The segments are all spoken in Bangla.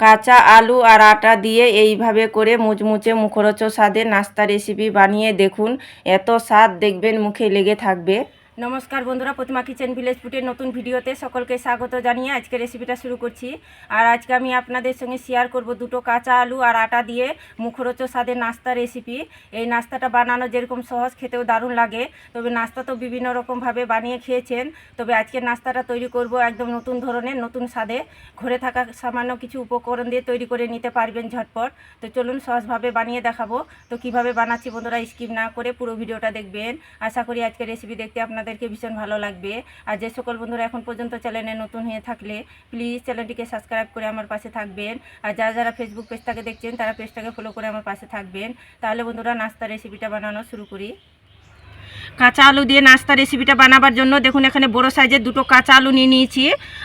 কাঁচা আলু আর আটা দিয়ে এইভাবে করে মুচমুচে মুখরোচক স্বাদের নাস্তা রেসিপি বানিয়ে দেখুন। এত স্বাদ দেখবেন মুখে লেগে থাকবে। নমস্কার বন্ধুরা, প্রতিমা কিচেন ভিলেজ ফুডের নতুন ভিডিওতে সকলকে স্বাগত জানিয়ে আজকে রেসিপিটা শুরু করছি। আর আজকে আমি আপনাদের সঙ্গে শেয়ার করব দুটো কাঁচা আলু আর আটা দিয়ে মুখরোচক স্বাদের নাস্তা রেসিপি। এই নাস্তাটা বানানো যেরকম সহজ, খেতেও দারুণ লাগে। তবে নাস্তা তো বিভিন্ন রকমভাবে বানিয়ে খেয়েছেন, তবে আজকের নাস্তাটা তৈরি করব একদম নতুন ধরনের, নতুন স্বাদে। ঘরে থাকা সামান্য কিছু উপকরণ দিয়ে তৈরি করে নিতে পারবেন ঝটপট। তো চলুন সহজভাবে বানিয়ে দেখাবো। তো কিভাবে বানাচ্ছি বন্ধুরা স্কিপ না করে পুরো ভিডিওটা দেখবেন। আশা করি আজকের রেসিপি দেখতে আপনাদেরকে ভীষণ ভালো লাগবে। আর যে সকল বন্ধুরা এখন পর্যন্ত চ্যানেলে নতুন হয়ে থাকলে প্লিজ চ্যানেলটিকে সাবস্ক্রাইব করে আমার পাশে থাকবেন। আর যারা যারা ফেসবুক পেজটাকে দেখছেন তারা পেজটাকে ফলো করে আমার পাশে থাকবেন। তাহলে বন্ধুরা নাস্তা রেসিপিটা বানানো শুরু করি। কাঁচা আলু দিয়ে নাস্তা রেসিপিটা বানাবার জন্য দেখুন এখানে বড় সাইজের দুটো কাঁচা আলু নিয়ে নিয়েছি।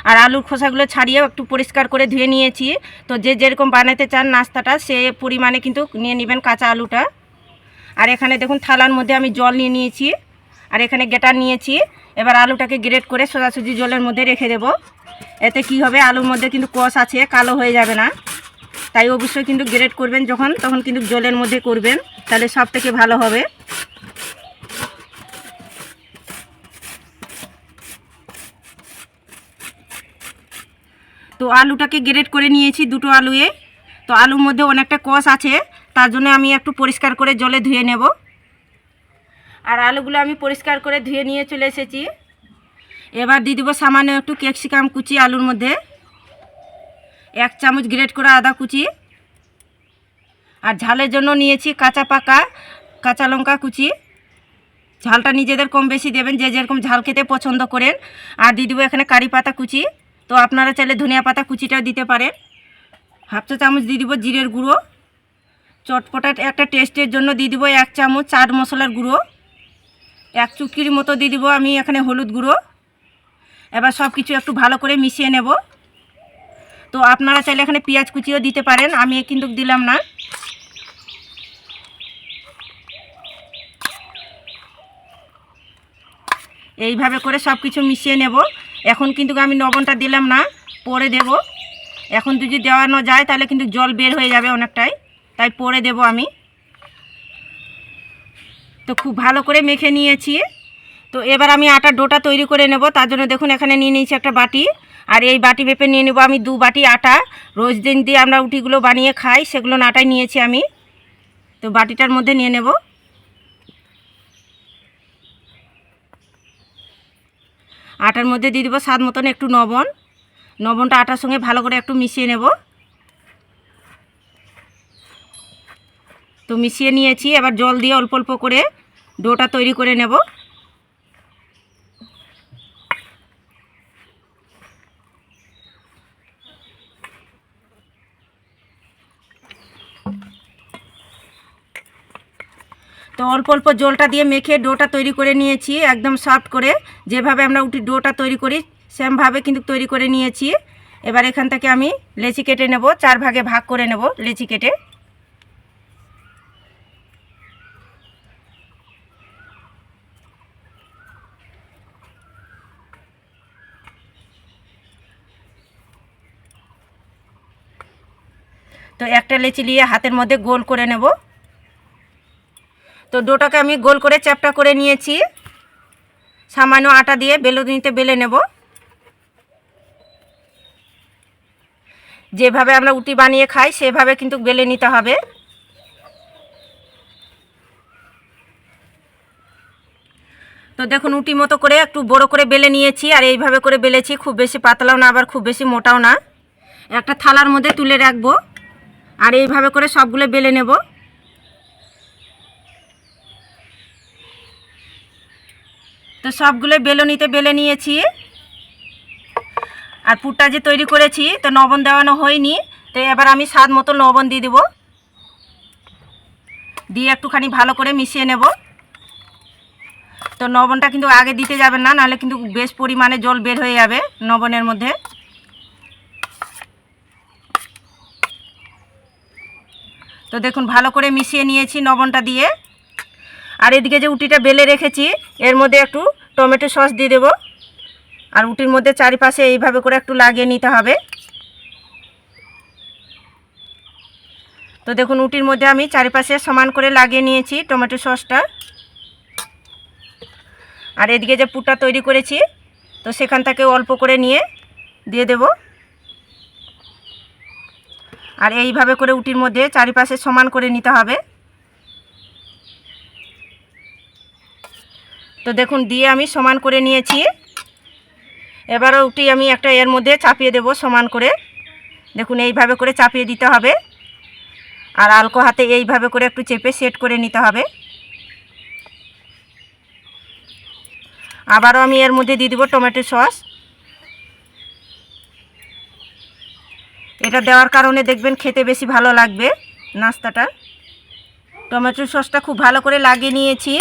আর আলুর খোসাগুলো ছাড়িয়ে একটু পরিষ্কার করে ধুয়ে নিয়েছি। তো যে যেরকম বানাতে চান নাস্তাটা সে পরিমাণে কিন্তু নিয়ে নেবেন কাঁচা আলুটা। আর এখানে দেখুন থালার মধ্যে আমি জল নিয়ে নিয়েছি, আর এখানে গ্রেটার নিয়েছি। এবার আলুটাকে গ্রেট করে সোজাসুজি জলের মধ্যে রেখে দেব। এতে কি হবে, আলুর মধ্যে কিন্তু কষ আছে, কালো হয়ে যাবে না। তাই অবশ্যই কিন্তু গ্রেট করবেন তখন কিন্তু জলের মধ্যে করবেন, তাহলে সব থেকে ভালো হবে। তো আলুটাকে গ্রেট করে নিয়েছি দুটো আলুয়ে। তো আলুর মধ্যে অনেকটা কষ আছে, তার জন্য আমি একটু পরিষ্কার করে জলে ধুয়ে নেব। আর আলুগুলো আমি পরিষ্কার করে ধুয়ে নিয়ে চলে এসেছি। এবার দিয়ে দেবো সামান্য একটু ক্যাপসিকাম কুচি আলুর মধ্যে, 1 চামচ গ্রেট করা আদা কুচি। আর ঝালের জন্য নিয়েছি কাঁচা পাকা কাঁচা লঙ্কা কুচি। ঝালটা নিজেদের কম বেশি দেবেন, যে যেরকম ঝাল খেতে পছন্দ করেন। আর দিয়ে দেবো এখানে কারি পাতা কুচি। তো আপনারা চাইলে ধনিয়া পাতা কুচিটাও দিতে পারেন। 1/2 চা চামচ দিয়ে দিব জিরের গুঁড়ো। চটপটা একটা টেস্টের জন্য দিয়ে দিব 1 চামচ চাট মশলার গুঁড়ো। 1 চুটকির মতো দিয়ে দিব আমি এখানে হলুদ গুঁড়ো। এবার সব কিছু একটু ভালো করে মিশিয়ে নেব। তো আপনারা চাইলে এখানে পেঁয়াজ কুচিও দিতে পারেন, আমি কিন্তু দিলাম না। এইভাবে করে সব কিছু মিশিয়ে নেব। এখন কিন্তু আমি লবণটা দিলাম না, পরে দেব। এখন যদি দেওয়ানো যায় তাহলে কিন্তু জল বের হয়ে যাবে অনেকটাই, তাই পরে দেব আমি। তো খুব ভালো করে মেখে নিয়েছি। তো এবার আমি আটার ডোটা তৈরি করে নেব। তার জন্য দেখুন এখানে নিয়ে নিয়েছি একটা বাটি। আর এই বাটি মেপে নিয়ে নেব আমি 2 বাটি আটা। রোজ দিন দিয়ে আমরা রুটিগুলো বানিয়ে খাই, সেগুলো আটাই নিয়েছি আমি। তো বাটিটার মধ্যে নিয়ে নেব। আটার মধ্যে দিয়ে দেবো স্বাদ মতন একটু লবণ। লবণটা আটার সঙ্গে ভালো করে একটু মিশিয়ে নেব। তো মিশিয়ে নিয়েছি। এবার জল দিয়ে অল্প অল্প করে ডোটা তৈরি করে নেব। তো অল্প অল্প জলটা দিয়ে মেখে ডোটা তৈরি করে নিয়েছি একদম সফট করে। যেভাবে আমরা ডোটা তৈরি করি সেমভাবে কিন্তু তৈরি করে নিয়েছি। এবার এখান থেকে আমি লেচি কেটে নেব, 4 ভাগে ভাগ করে নেব লেচি কেটে। তো একটা লেচি নিয়ে হাতের মধ্যে গোল করে নেব। তো ডোটাকে আমি গোল করে চ্যাপটা করে নিয়েছি। সামান্য আটা দিয়ে বেলুনিতে বেলে নেব। যেভাবে আমরা রুটি বানিয়ে খাই সেভাবে কিন্তু বেলে নিতে হবে। তো দেখুন রুটি মতো করে একটু বড় করে বেলে নিয়েছি। আর এইভাবে করে বেলেছি, খুব বেশি পাতলাও না আবার খুব বেশি মোটাও না। একটা থালার মধ্যে তুলে রাখবো। আর এইভাবে করে সবগুলো বেলে নেব। তো সবগুলো বেলুনিতে বেলে নিয়েছি। আর পুরটা যে তৈরি করেছি তো লবণ দেওয়ানো হয়নি, তো এবার আমি স্বাদ মতো লবণ দিয়ে দেব। দিয়ে একটুখানি ভালো করে মিশিয়ে নেব। তো লবণটা কিন্তু আগে দিতে যাবেন না, নাহলে কিন্তু বেশ পরিমাণে জল বের হয়ে যাবে লবণের মধ্যে। তো দেখুন ভালো করে মিশিয়ে নিয়েছি লবণটা দিয়ে। আর এদিকে যে রুটিটা বেলে রেখেছি এর মধ্যে একটু টমেটো সস দিয়ে দেব। আর রুটির মধ্যে চারিপাশে এইভাবে করে একটু লাগিয়ে নিতে হবে। তো দেখুন উটির মধ্যে আমি চারিপাশে সমান করে লাগিয়ে নিয়েছি টমেটো সসটা। আর এদিকে যে পুরটা তৈরি করেছি তো সেখান থেকে অল্প করে নিয়ে দিয়ে দেব। আর এইভাবে করে উটির মধ্যে চারিপাশে সমান করে নিতে হবে। তো দেখুন দিয়ে আমি সমান করে নিয়েছি। এবারও উটি আমি একটা এর মধ্যে চাপিয়ে দেব সমান করে। দেখুন এইভাবে করে চাপিয়ে দিতে হবে। আর আলতো হাতে এইভাবে করে একটু চেপে সেট করে নিতে হবে। আবারও আমি এর মধ্যে দিয়ে দেব টমেটো সস। এটা দেওয়ার কারণে দেখবেন খেতে বেশি ভালো লাগবে নাস্তাটা। টমেটো সসটা খুব ভালো করে লাগিয়ে নিয়েছি।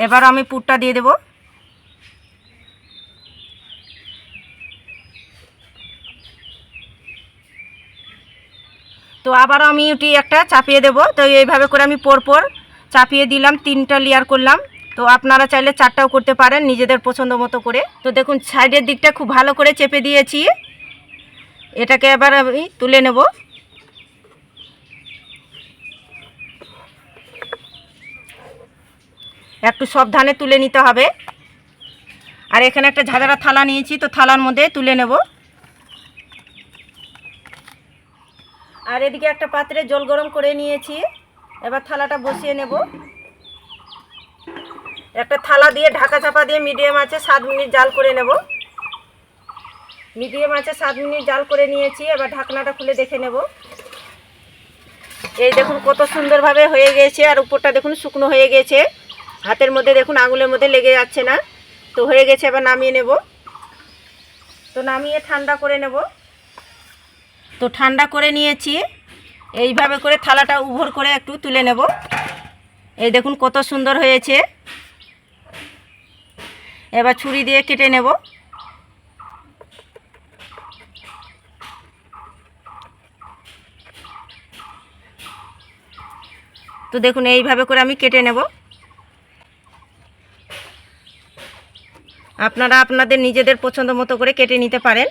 এবার আমি পুরটা দিয়ে দেব। তো আবারও আমি এটি একটা চাপিয়ে দেব। তো এইভাবে করে আমি পরপর চাপিয়ে দিলাম, 3টা লেয়ার করলাম। তো আপনারা চাইলে 4টাও করতে পারেন নিজেদের পছন্দ মতো করে। তো দেখুন সাইডের দিকটা খুব ভালো করে চেপে দিয়েছি। এটাকে এবার আমি তুলে নেব। একটু সাবধানে তুলে নিতে হবে। আর এখানে একটা ঝাঁঝরা থালা নিয়েছি, তো থালার মধ্যে তুলে নেব। আর এদিকে একটা পাত্রে জল গরম করে নিয়েছি। এবার থালাটা বসিয়ে নেব। একটা থালা দিয়ে ঢাকা চাপা দিয়ে মিডিয়াম আঁচে 7 মিনিট জাল করে নেব। মিডিয়াম আঁচে 7 মিনিট জাল করে নিয়েছি। এবার ঢাকনাটা খুলে দেখে নেব। এই দেখুন কত সুন্দরভাবে হয়ে গেছে। আর উপরটা দেখুন শুকনো হয়ে গেছে। হাতের মধ্যে দেখুন আঙুলের মধ্যে লেগে যাচ্ছে না। তো হয়ে গেছে, এবার নামিয়ে নেব। তো নামিয়ে ঠান্ডা করে নেব। তো ঠান্ডা করে নিয়েছি। এইভাবে করে থালাটা উভর করে একটু তুলে নেব। এই দেখুন কত সুন্দর হয়েছে। এবার ছুরি দিয়ে কেটে নেব। তো দেখুন এইভাবে করে আমি কেটে নেব। আপনারা আপনাদের নিজেদের পছন্দ মতো করে কেটে নিতে পারেন।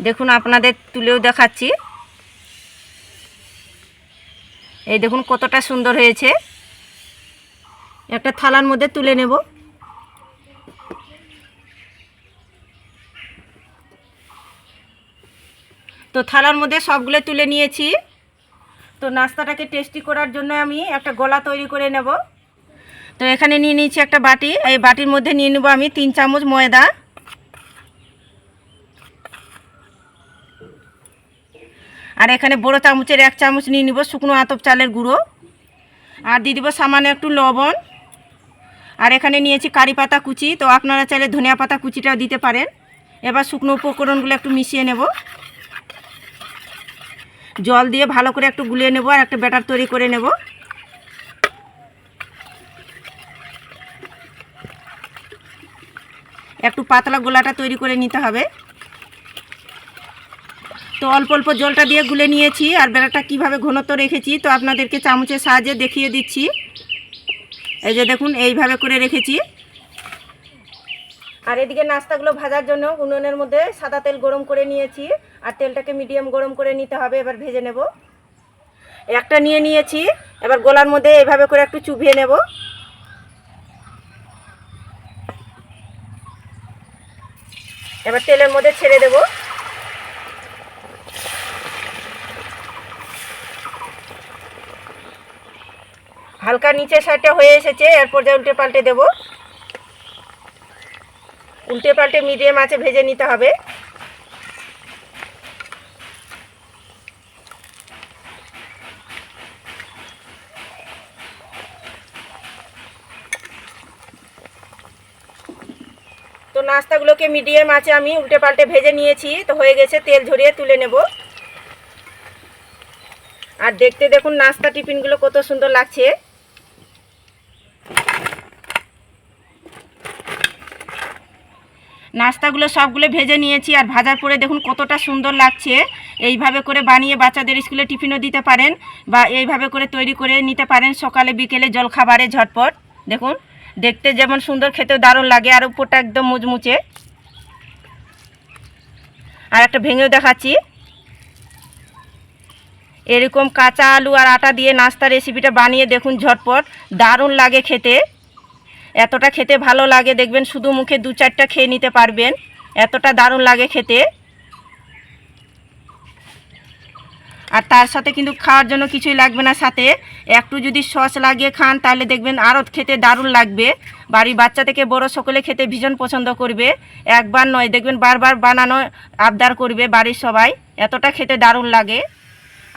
দেখুন আপনাদের তুলেও দেখাচ্ছি। এই দেখুন কতটা সুন্দর হয়েছে। একটা থালার মধ্যে তুলে নেব। তো থালার মধ্যে সবগুলো তুলে নিয়েছি। তো নাস্তাটাকে টেস্টি করার জন্য আমি একটা গোলা তৈরি করে নেব। তো এখানে নিয়ে নিয়েছি একটা বাটি। এই বাটির মধ্যে নিয়ে নেব আমি 3 চামচ ময়দা। আর এখানে বড় চামচের 1 চামচ নিয়ে নিব শুকনো আতপ চালের গুঁড়ো। আর দিয়ে দিব সামান্য একটু লবণ। আর এখানে নিয়েছি কারি পাতা কুচি। তো আপনারা চাইলে ধনিয়া পাতা কুচিটাও দিতে পারেন। এবার শুকনো উপকরণগুলো একটু মিশিয়ে নেব। জল দিয়ে ভালো করে একটু গুলিয়ে নেব আর একটা ব্যাটার তৈরি করে নেব। একটু পাতলা গোলাটা তৈরি করে নিতে হবে। তো অল্প অল্প জলটা দিয়ে গুলে নিয়েছি। আর ব্যাটারটা কীভাবে ঘনত্ব রেখেছি তো আপনাদেরকে চামচের সাহায্যে দেখিয়ে দিচ্ছি। এই যে দেখুন এইভাবে করে রেখেছি। আর এদিকে নাস্তাগুলো ভাজার জন্য উনুনের মধ্যে সাদা তেল গরম করে নিয়েছি। আর তেলটাকে মিডিয়াম গরম করে নিতে হবে। এবার ভেজে নেব। একটা নিয়ে নিয়েছি। এবার গোলার মধ্যে এইভাবে করে একটু চুবিয়ে নেব। এবার তেলের মধ্যে ছেড়ে দেব। হালকা নিচের সাইডটা হয়ে এসেছে। এরপর যা উল্টে পাল্টে দেব। উল্টে পাল্টে মিডিয়াম আঁচে ভেজে নিতে হবে। তো নাস্তাগুলোকে মিডিয়াম আঁচে আমি উল্টে পাল্টে ভেজে নিয়েছি। তো হয়ে গেছে, তেল ঝরিয়ে তুলে নেব। আর দেখতে দেখুন নাস্তা টিফিনগুলো কত সুন্দর লাগছে। নাস্তাগুলো সবগুলো ভেজে নিয়েছি, আর ভাজার পরে দেখুন কতটা সুন্দর লাগছে। এইভাবে করে বানিয়ে বাচ্চাদের স্কুলে টিফিনও দিতে পারেন, বা এইভাবে করে তৈরি করে নিতে পারেন সকালে বিকেলে জলখাবারে ঝটপট। দেখুন দেখতে যেমন সুন্দর, খেতেও দারুণ লাগে, আর উপরটা একদম মুচমুচে। আর একটা ভেঙেও দেখাচ্ছি। এরকম কাঁচা আলু আর আটা দিয়ে নাস্তা রেসিপিটা বানিয়ে দেখুন ঝটপট, দারুণ লাগে খেতে। এতটা খেতে ভালো লাগে, দেখবেন শুধু মুখে 2-4টা খেয়ে নিতে পারবেন, এতটা দারুণ লাগে খেতে। আর তার সাথে কিন্তু খাওয়ার জন্য কিছুই লাগবে না, সাথে একটু যদি সস লাগিয়ে খান তাহলে দেখবেন আরও খেতে দারুণ লাগবে। বাড়ির বাচ্চা থেকে বড় সকলে খেতে ভীষণ পছন্দ করবে, একবার নয় দেখবেন বারবার বানানো আবদার করবে বাড়ির সবাই, এতটা খেতে দারুণ লাগে।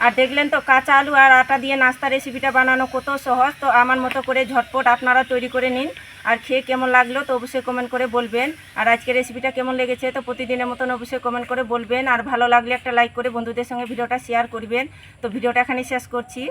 আর দেখলেন তো কাঁচা আলু আর আটা দিয়ে নাস্তা রেসিপিটা বানানো কত সহজ। তো আমার মতো করে ঝটপট আপনারা তৈরি করে নিন, আর খেয়ে কেমন লাগলো তো অবশ্যই কমেন্ট করে বলবেন। আর আজকের রেসিপিটা কেমন লেগেছে তো প্রতিদিনের মতন অবশ্যই কমেন্ট করে বলবেন, আর ভালো লাগলে একটা লাইক করে বন্ধুদের সঙ্গে ভিডিওটা শেয়ার করবেন। তো ভিডিওটা এখানেই শেষ করছি।